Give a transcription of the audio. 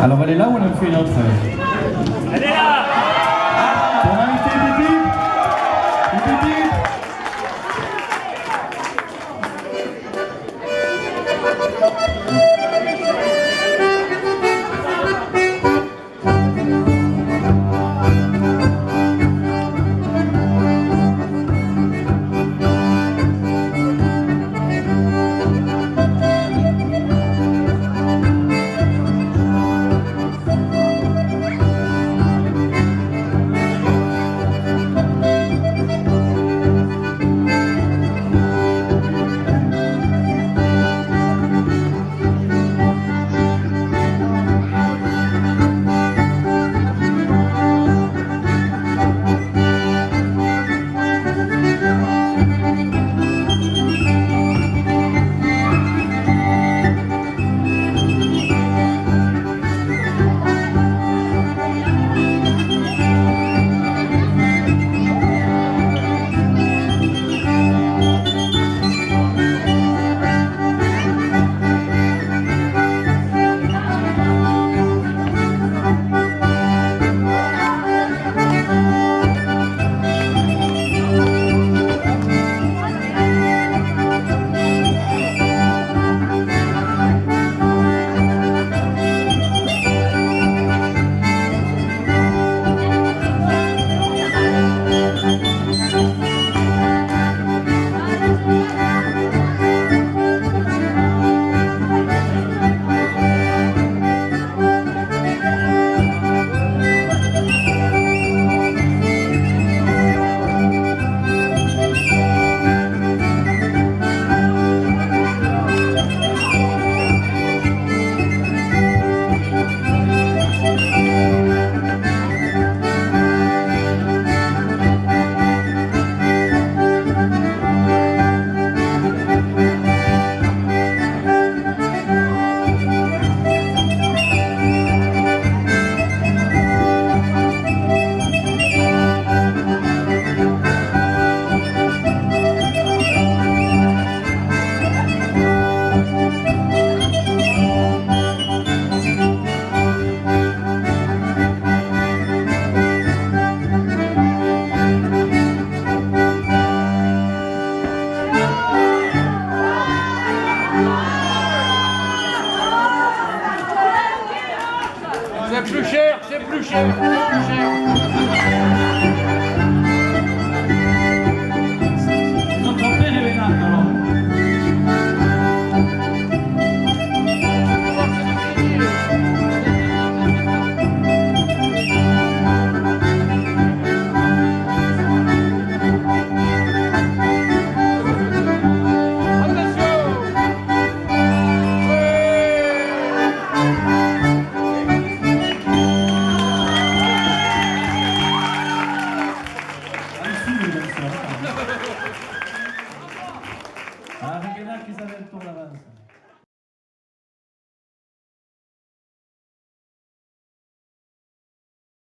Alors elle est là ou on en fait une autre? Elle est là. Ton invité Bibi? Bibi? C'est plus cher, c'est plus cher, c'est plus cher. Non, trompé les vénanes alors. Ah, regarde qu'ils avaient le tour d'avance.